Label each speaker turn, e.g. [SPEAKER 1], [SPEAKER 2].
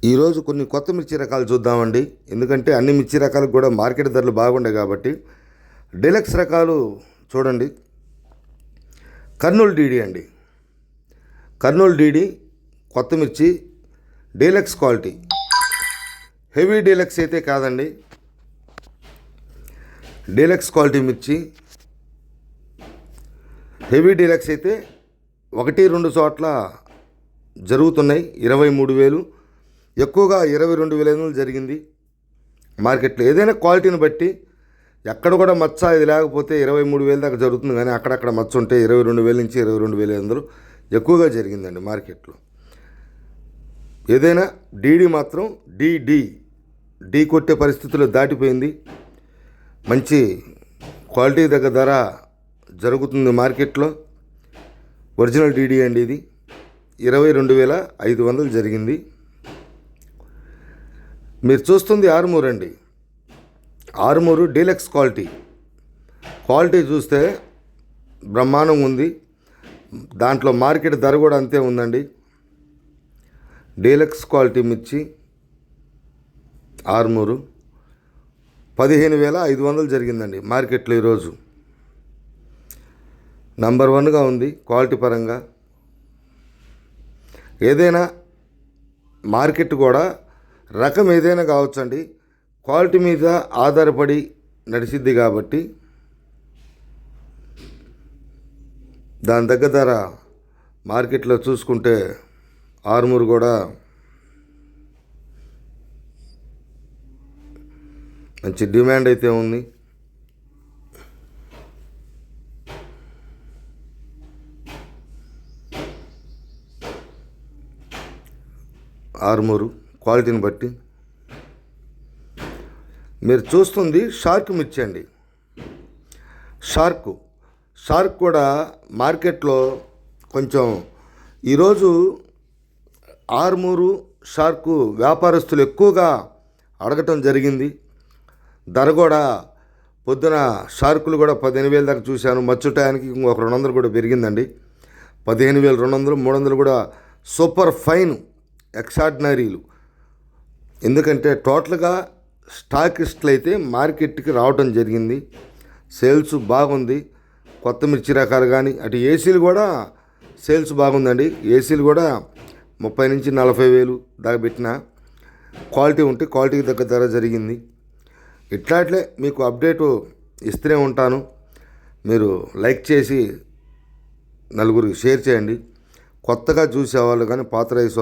[SPEAKER 1] ఈరోజు కొన్ని కొత్త మిర్చి రకాలు చూద్దామండి. ఎందుకంటే అన్ని మిర్చి రకాలకు కూడా మార్కెట్ ధరలు బాగుండే కాబట్టి డీలక్స్ రకాలు చూడండి. కర్నూలు డీడీ అండి. కర్నూలు డీడీ కొత్త మిర్చి డీలక్స్ క్వాలిటీ. హెవీ డీలక్స్ అయితే కాదండి, డీలక్స్ క్వాలిటీ మిర్చి. హెవీ డీలక్స్ అయితే 1-2 చోట్ల జరుగుతున్నాయి 23,000, ఎక్కువగా 22,500 జరిగింది మార్కెట్లో. ఏదైనా క్వాలిటీని బట్టి ఎక్కడ కూడా మచ్చ ఇది లేకపోతే 23,000 దాకా జరుగుతుంది, కానీ అక్కడక్కడ మచ్చ ఉంటే 22,000 నుంచి 22,500 ఎక్కువగా జరిగిందండి మార్కెట్లో. ఏదైనా డీడీ మాత్రం డీ కొట్టే పరిస్థితుల్లో దాటిపోయింది. మంచి క్వాలిటీ దగ్గర ధర జరుగుతుంది మార్కెట్లో. ఒరిజినల్ డీడీ అండి ఇది. 22,500 జరిగింది. మీరు చూస్తుంది ఆర్మూర్ అండి. ఆర్మూరు డీలక్స్ క్వాలిటీ చూస్తే బ్రహ్మాండంగా ఉంది. దాంట్లో మార్కెట్ ధర కూడా అంతే ఉందండి. డీలక్స్ క్వాలిటీ మిర్చి ఆర్మూరు 15,500 జరిగిందండి మార్కెట్లో ఈరోజు. నంబర్ 1గా ఉంది క్వాలిటీ పరంగా. ఏదైనా మార్కెట్ కూడా రకం ఏదైనా కావచ్చండి, క్వాలిటీ మీద ఆధారపడి నడిచిద్ది కాబట్టి దాని దగ్గర ధర మార్కెట్లో చూసుకుంటే ఆర్మూర్ కూడా మంచి డిమాండ్ అయితే ఉంది. ఆర్మూరు క్వాలిటీని బట్టి. మీరు చూస్తుంది షార్క్ మిర్చి అండి. షార్క్ కూడా మార్కెట్లో కొంచెం ఈరోజు ఆర్మూరు షార్కు వ్యాపారస్తులు ఎక్కువగా అడగటం జరిగింది. ధర కూడా పొద్దున షార్కులు కూడా 15,000 దాకా చూశాను. మచ్చుటానికి ఇంకొక 200 కూడా పెరిగిందండి. 15,200, 300 కూడా సూపర్ ఫైన్ ఎక్స్ట్రాడినరీలు. ఎందుకంటే టోటల్గా స్టాకిస్టులు అయితే మార్కెట్కి రావడం జరిగింది. సేల్స్ బాగుంది. కొత్త మిర్చి రకాలు కానీ అటు ఏసీలు కూడా సేల్స్ బాగుందండి. ఏసీలు కూడా 30,000 నుంచి 40,000 దాకా పెట్టిన క్వాలిటీ ఉంటే క్వాలిటీకి తగ్గ ధర జరిగింది. ఇట్లాట్లే మీకు అప్డేటు ఇస్తూనే ఉంటాను. మీరు లైక్ చేసి నలుగురికి షేర్ చేయండి. కొత్తగా చూసేవాళ్ళు కానీ పాత రైస్